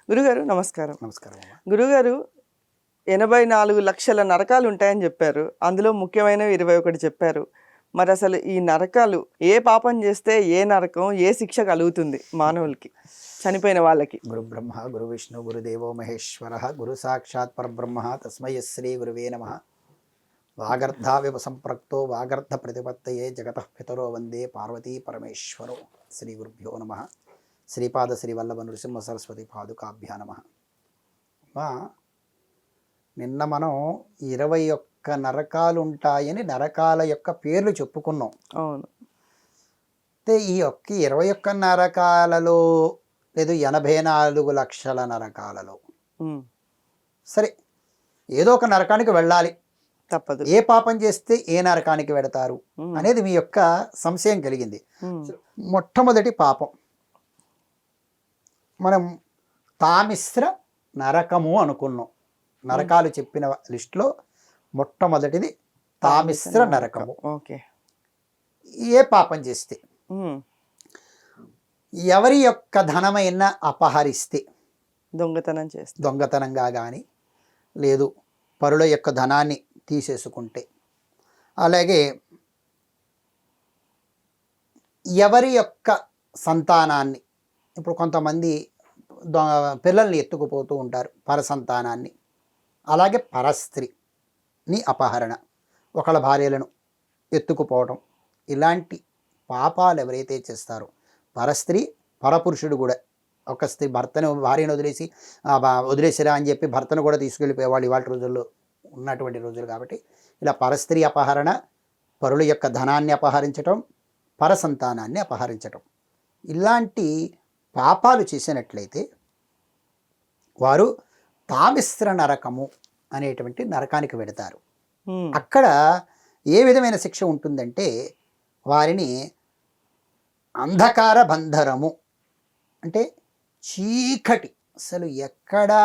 గురుగారు నమస్కారం. నమస్కారం అమ్మా. గురుగారు 84 లక్షల నరకాలు ఉంటాయని చెప్పారు. అందులో ముఖ్యమైనవి 21 చెప్పారు. మరి అసలు ఈ నరకాలు ఏ పాపం చేస్తే ఏ నరకం, ఏ శిక్ష కలుగుతుంది మానవులకి, చనిపోయిన వాళ్ళకి? గురు బ్రహ్మ గురు విష్ణు గురుదేవో మహేశ్వర గురు సాక్షాత్ పరబ్రహ్మ తస్మై శ్రీ గురువే నమః. వాగర్ధావివ సంప్రక్తో వాగర్ధ ప్రతిపత్తయే జగతః పితరో వందే పార్వతీ పరమేశ్వరో. శ్రీ గురుభ్యో నమః. శ్రీపాద శ్రీవల్లభ నృసింహ సరస్వతి పాదుకాభ్యా నమః. అమ్మా, నిన్న మనం 21 నరకాలు ఉంటాయని నరకాల యొక్క పేర్లు చెప్పుకున్నాం. అవును. అయితే ఈ 21 నరకాలలో లేదు 84 లక్షల నరకాలలో సరే ఏదో ఒక నరకానికి వెళ్ళాలి, తప్పదు. ఏ పాపం చేస్తే ఏ నరకానికి వెడతారు అనేది మీ యొక్క సంశయం కలిగింది. మొట్టమొదటి పాపం మనం తామిశ్ర నరకము అనుకున్నాం. నరకాలు చెప్పిన లిస్టులో మొట్టమొదటిది తామిశ్ర నరకము. ఓకే. ఏ పాపం చేస్తే, ఎవరి యొక్క ధనమైన అపహరిస్తే, దొంగతనం చేస్తే, దొంగతనంగా కానీ లేదు పరుల యొక్క ధనాన్ని తీసేసుకుంటే, అలాగే ఎవరి యొక్క సంతానాన్ని, ఇప్పుడు కొంతమంది పిల్లల్ని ఎత్తుకుపోతూ ఉంటారు, పరసంతానాన్ని, అలాగే పరస్త్రీని అపహరణ, ఒకళ్ళ భార్యలను ఎత్తుకుపోవడం, ఇలాంటి పాపాలు ఎవరైతే చేస్తారో, పరస్త్రీ పరపురుషుడు కూడా, ఒక స్త్రీ భర్తను భార్యను వదిలేసిరా అని చెప్పి భర్తను కూడా తీసుకెళ్ళిపోయేవాళ్ళు ఇవాళ రోజుల్లో ఉన్నటువంటి రోజులు. కాబట్టి ఇలా పరస్త్రీ అపహరణ, పరుల యొక్క ధనాన్ని అపహరించటం, పరసంతానాన్ని అపహరించటం, ఇలాంటి పాపాలు చేసినట్లయితే వారు తామిశ్ర నరకము అనేటువంటి నరకానికి వెడతారు. అక్కడ ఏ విధమైన శిక్ష ఉంటుందంటే, వారిని అంధకార బంధరము అంటే చీకటి, అసలు ఎక్కడా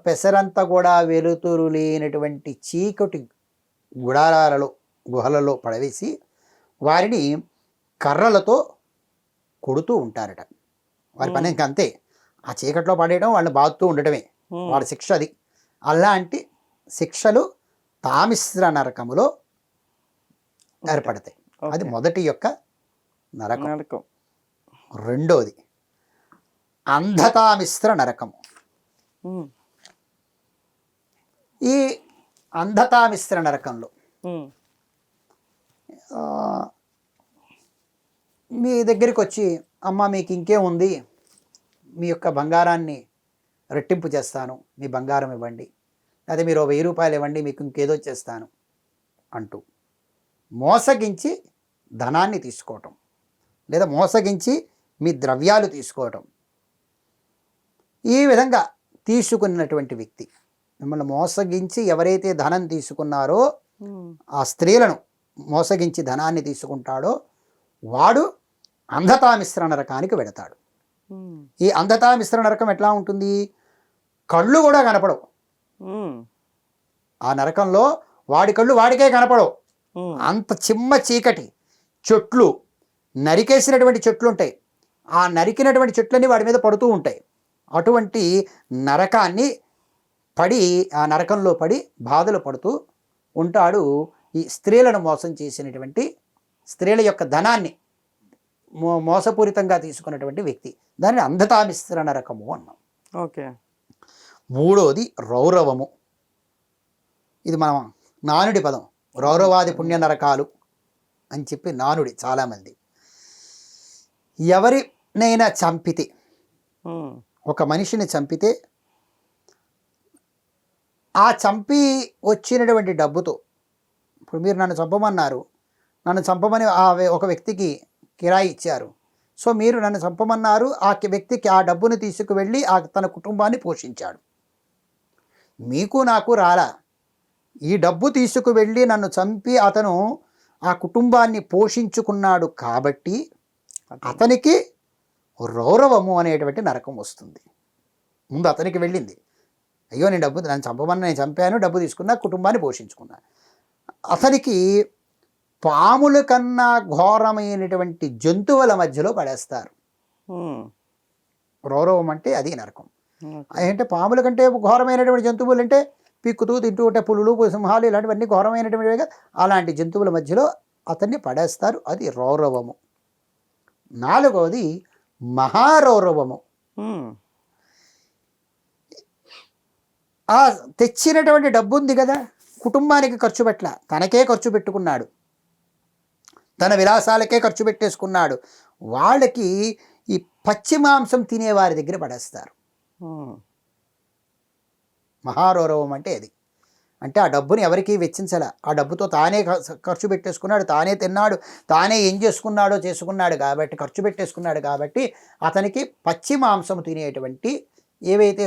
పెసరంతా కూడా వెలుతురు లేనటువంటి చీకటి గుహలలో పడవేసి వారిని కర్రలతో కొడుతూ ఉంటారట. వారి పని ఇంకా అంతే, ఆ చీకట్లో పడేయడం, వాళ్ళని బాదుతూ ఉండటమే వాడి శిక్ష. అది అలాంటి శిక్షలు తామిశ్ర నరకములో ఏర్పడతాయి. అది మొదటి యొక్క నరకం. రెండోది అంధతామిశ్ర నరకము. ఈ అంధతామిశ్ర నరకంలో మీ దగ్గరికి వచ్చి, అమ్మ మీకు ఇంకేం ఉంది, మీ యొక్క బంగారాన్ని రెట్టింపు చేస్తాను, మీ బంగారం ఇవ్వండి, అదే మీరు 1000 రూపాయలు ఇవ్వండి, మీకు ఇంకేదో చేస్తాను అంటూ మోసగించి ధనాన్ని తీసుకోవటం, లేదా మోసగించి మీ ద్రవ్యాలు తీసుకోవటం. ఈ విధంగా తీసుకున్నటువంటి వ్యక్తి, మిమ్మల్ని మోసగించి ఎవరైతే ధనం తీసుకున్నారో, ఆ స్త్రీలను మోసగించి ధనాన్ని తీసుకుంటాడో వాడు అంధతామిశ్ర నరకానికి వెడతాడు. ఈ అంధతామిశ్ర నరకం ఎట్లా ఉంటుంది? కళ్ళు కూడా కనపడవు. ఆ నరకంలో వాడి కళ్ళు వాడికే కనపడవు. అంత చిమ్మ చీకటి, చెట్లు, నరికేసినటువంటి చెట్లు ఉంటాయి, ఆ నరికినటువంటి చెట్లన్నీ వాడి మీద పడుతూ ఉంటాయి. అటువంటి నరకాన్ని పడి, ఆ నరకంలో పడి బాధలు పడుతూ ఉంటాడు ఈ స్త్రీలను మోసం చేసినటువంటి, స్త్రీల యొక్క ధనాన్ని మోసపూరితంగా తీసుకున్నటువంటి వ్యక్తి. దాన్ని అంధతామిశ్ర నరకము అన్నాం. ఓకే. మూడోది రౌరవము. ఇది మనం నానుడి పదం, రౌరవాది పుణ్య నరకాలు అని చెప్పి నానుడి. చాలామంది ఎవరినైనా చంపితే, ఒక మనిషిని చంపితే, ఆ చంపి వచ్చినటువంటి డబ్బుతో, ఇప్పుడు మీరు నన్ను చంపమన్నారు, నన్ను చంపమని ఒక వ్యక్తికి కిరాయి ఇచ్చారు, సో మీరు నన్ను చంపమన్నారు, ఆ వ్యక్తికి ఆ డబ్బును తీసుకువెళ్ళి తన కుటుంబాన్ని పోషించాడు. మీకు నాకు రాలా, ఈ డబ్బు తీసుకువెళ్ళి నన్ను చంపి అతను ఆ కుటుంబాన్ని పోషించుకున్నాడు కాబట్టి అతనికి రౌరవము అనేటువంటి నరకం వస్తుంది. ముందు అతనికి వెళ్ళింది, అయ్యో నన్ను చంపమని నేను చంపాను, డబ్బు తీసుకున్నా, కుటుంబాన్ని పోషించుకున్నా. అతనికి పాముల కన్నా ఘోరమైనటువంటి జంతువుల మధ్యలో పడేస్తారు. రౌరవం అంటే అది నరకం. ఓకే. అంటే పాముల కంటే ఘోరమైనటువంటి జంతువులు అంటే పిక్కుతూ తింటూ ఉంటే పులులు సింహాలు ఇలాంటివన్నీ ఘోరమైనటువంటివి కదా. అలాంటి జంతువుల మధ్యలో అతన్ని పడేస్తారు. అది రౌరవము. నాలుగవది మహారౌరవము. ఉమ్, ఆ తెచ్చినటువంటి డబ్బు ఉంది కదా, కుటుంబానికి ఖర్చు పెట్టల, తనకే ఖర్చు పెట్టుకున్నాడు, తన విలాసాలకే ఖర్చు పెట్టేసుకున్నాడు. వాళ్ళకి ఈ పచ్చి మాంసం తినేవారి దగ్గర పడేస్తారు. ఉమ్, మహారౌరవం అంటే అది. అంటే ఆ డబ్బుని ఎవరికీ వెచ్చించాల, ఆ డబ్బుతో తానే ఖర్చు పెట్టేసుకున్నాడు, తానే తిన్నాడు, తానే ఏం చేసుకున్నాడో చేసుకున్నాడు కాబట్టి, ఖర్చు పెట్టేసుకున్నాడు కాబట్టి అతనికి పచ్చి మాంసం తినేటువంటి ఏవైతే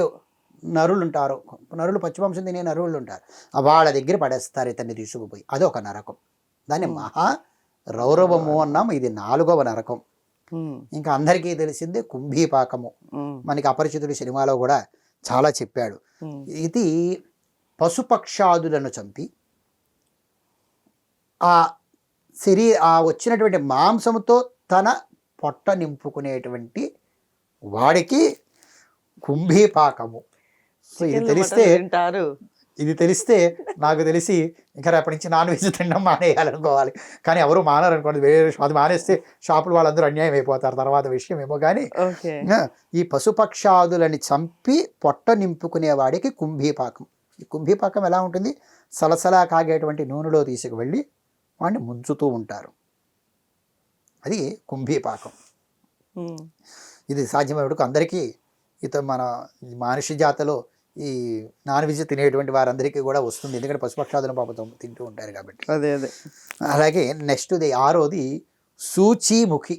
నరులు ఉంటారో, నరులు పచ్చి మాంసం తినే నరులు ఉంటారు, వాళ్ళ దగ్గర పడేస్తారు ఇతన్ని తీసుకుపోయి. అదొక నరకం. దాన్ని మహా రౌరవము అన్నాం. ఇది 4వ నరకం. ఉమ్, ఇంకా అందరికీ తెలిసిందే కుంభీపాకము. ఉమ్, మనకి అపరిచితుడు సినిమాలో కూడా చాలా చెప్పాడు. ఉమ్, ఇది పశుపక్షాదులను చంపి ఆ ఆ వచ్చినటువంటి మాంసముతో తన పొట్ట నింపుకునేటువంటి వాడికి కుంభీపాకము. సో ఇది చికెన్లు, తెలిస్తే మటన్లు తింటారు. నాకు తెలిసి ఇంకా రేపటి నుంచి నాన్ వెజ్ తినడం మానేయాలనుకోవాలి. కానీ ఎవరు మానారనుకోండి, వేరే అది మానేస్తే షాపులు వాళ్ళందరూ అన్యాయం అయిపోతారు, తర్వాత విషయం ఏమో. కానీ ఓకే. ఈ పశుపక్షాదులని చంపి పొట్ట నింపుకునేవాడికి కుంభీపాకం. ఈ కుంభీపాకం ఎలా ఉంటుంది? సలసలా కాగేటువంటి నూనెలో తీసుకువెళ్ళి వాడిని ముంచుతూ ఉంటారు. అది కుంభీపాకం. ఉమ్, ఇది సాధ్యమయ్యేటకు అందరికీ మన మనిషి జాతలో ఈ నాన్ వెజ్ తినేటువంటి వారందరికీ కూడా వస్తుంది, ఎందుకంటే పశుపక్షాదులను పాపం తింటూ ఉంటారు కాబట్టి. అదే అదే. అలాగే నెక్స్ట్ది 6వది సూచీముఖి.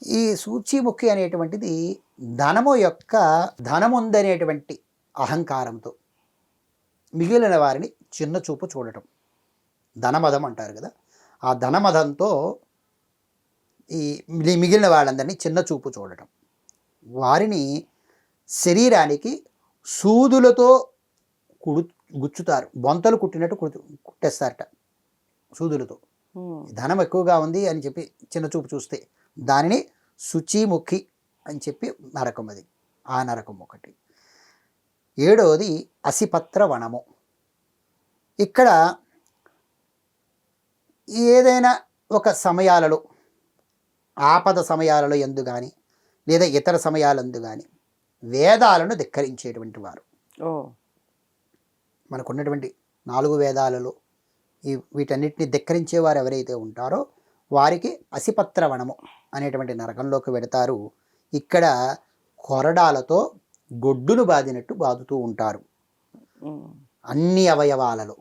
ఈ సూచీముఖి అనేటువంటిది ధనముందనేటువంటి అహంకారంతో మిగిలిన వారిని చిన్న చూపు చూడటం, ధనమదం అంటారు కదా. ఆ ధనమదంతో ఈ మిగిలిన వాళ్ళందరినీ చిన్న చూపు చూడటం, వారిని శరీరానికి సూదులతో గుచ్చుతారు, బొంతలు కుట్టినట్టు కుట్టేస్తారట సూదులతో. ఉమ్, ధనం ఎక్కువగా ఉంది అని చెప్పి చిన్న చూపు చూస్తే దానిని శుచిముఖి అని చెప్పి నరకం. అది ఆ నరకం ఒకటి. 7వది అసిపత్ర వనము. ఇక్కడ ఏదైనా ఒక సమయాలలో, ఆపద సమయాలలో ఎందు కానీ లేదా ఇతర సమయాలందు కానీ వేదాలను ధిక్కరించేటువంటి వారు. ఓ, మనకున్నటువంటి 4 వేదాలలో వీటన్నిటిని ధిక్కరించేవారు ఎవరైతే ఉంటారో వారికి అసిపత్ర వనము అనేటువంటి నరకంలోకి వెడతారు. ఇక్కడ కొరడాలతో గొడ్డును బాదినట్టు బాదుతూ ఉంటారు. ఉమ్, అన్ని అవయవాలలో,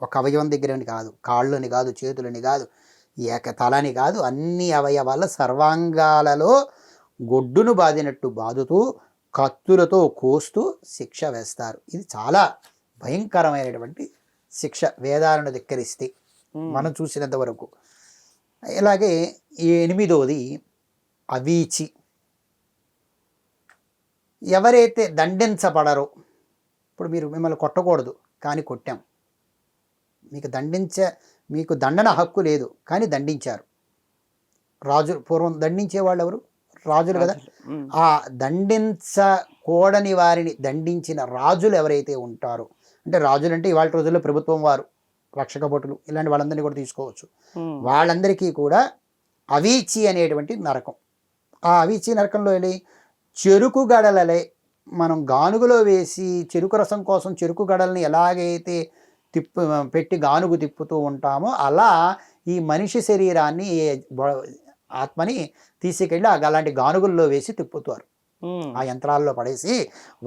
ఒక అవయవం దగ్గరని కాదు, కాళ్ళని కాదు, చేతులని కాదు, తలని కాదు, అన్ని అవయవాల సర్వాంగాలలో గొడ్డును బాదినట్టు బాదుతూ కత్తులతో కోస్తూ శిక్ష వేస్తారు. ఇది చాలా భయంకరమైనటువంటి శిక్ష వేదాలను ధిక్కరిస్తే మనం చూసినంత వరకు. ఇలాగే 8వది అవీచి. ఎవరైతే దండించబడరో, ఇప్పుడు మిమ్మల్ని కొట్టకూడదు కానీ కొట్టాం, మీకు దండన హక్కు లేదు కానీ దండించారు. రాజులు పూర్వం దండించేవాళ్ళు ఎవరు? రాజులు కదా. ఆ దండించకూడని వారిని దండించిన రాజులు ఎవరైతే ఉంటారో, అంటే రాజులు అంటే ఇవాళ రోజుల్లో ప్రభుత్వం వారు, రక్షక భటులు, ఇలాంటి వాళ్ళందరినీ కూడా తీసుకోవచ్చు. వాళ్ళందరికీ కూడా అవీచి అనేటువంటి నరకం. ఆ అవీచి నరకంలో వెళ్ళి చెరుకు గడలలే మనం గానుగులో వేసి చెరుకు రసం కోసం చెరుకు గడల్ని ఎలాగైతే పెట్టి గానుగు తిప్పుతూ ఉంటామో అలా ఈ మనిషి శరీరాన్ని, ఆత్మని తీసుకెళ్ళి అలాంటి గానుగుల్లో వేసి తిప్పుతారు. ఆ యంత్రాల్లో పడేసి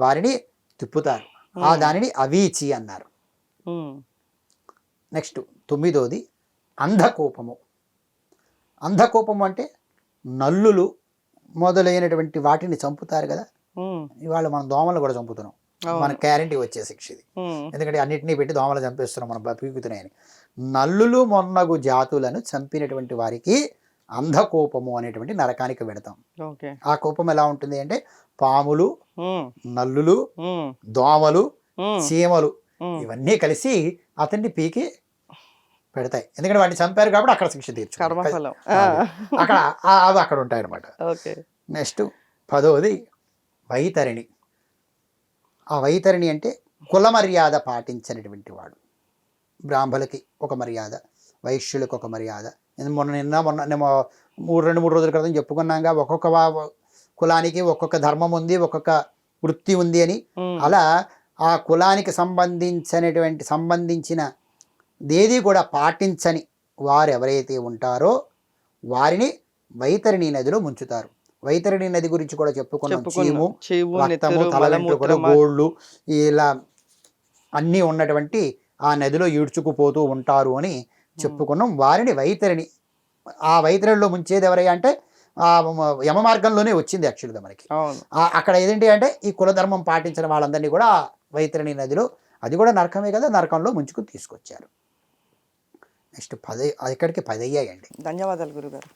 వారిని తిప్పుతారు. ఆ దానిని అవీచి అన్నారు. నెక్స్ట్ 9వది అంధకోపము. అంధకోపము అంటే నల్లులు మొదలైనటువంటి వాటిని చంపుతారు కదా. ఇవాళ మనం దోమలు కూడా చంపుతున్నాం, మన గ్యారంటీ వచ్చే శిక్ష ఇది. ఎందుకంటే అన్నిటినీ పెట్టి దోమలు చంపేస్తున్నాం మనం పీకుతున్నాయని. నల్లులు మొన్నగు జాతులను చంపినటువంటి వారికి అంధకోపము అనేటువంటి నరకానికి వెడతాం. ఆ కోపం ఎలా ఉంటుంది అంటే పాములు, నల్లులు, దోమలు, చీమలు ఇవన్నీ కలిసి అతన్ని పీకి పెడతాయి. ఎందుకంటే వాటిని చంపారు కాబట్టి అక్కడ శిక్ష తీర్చుకోవాలి, అక్కడ అవి అక్కడ ఉంటాయి అన్నమాట. నెక్స్ట్ 10వది వైతరిణి. ఆ వైతరిణి అంటే కుల మర్యాద పాటించినటువంటి వాడు. బ్రాహ్మణులకి ఒక మర్యాద, వైశ్యులకు ఒక మర్యాద. మొన్న 2-3 రోజుల క్రితం చెప్పుకున్నాగా, ఒక్కొక్క కులానికి ఒక్కొక్క ధర్మం ఉంది, ఒక్కొక్క వృత్తి ఉంది అని. అలా ఆ కులానికి సంబంధించిన దేది కూడా పాటించని వారు ఎవరైతే ఉంటారో వారిని వైతరిణి నదిలో ముంచుతారు. వైతరిణి నది గురించి కూడా చెప్పుకున్నాం. చీము, రక్తము, తలవెంట్రుకలు, గోళ్ళు ఇలా అన్నీ ఉన్నటువంటి ఆ నదిలో ఈడ్చుకుపోతూ ఉంటారు అని చెప్పుకున్నాం. వారిని వైతరిణి. ఆ వైతరిణిలో ముంచేది ఎవరయ్యా అంటే ఆ యమ మార్గంలోనే వచ్చింది యాక్చువల్గా మనకి. అక్కడ ఏదేంటి అంటే ఈ కులధర్మం పాటించిన వాళ్ళందరినీ కూడా వైతరిణి నదిలో, అది కూడా నరకమే కదా, నరకంలో ముంచుకు తీసుకొచ్చారు. నెక్స్ట్ 10 ఇక్కడికి 10 అయ్యాయండి. ధన్యవాదాలు గురుగారు.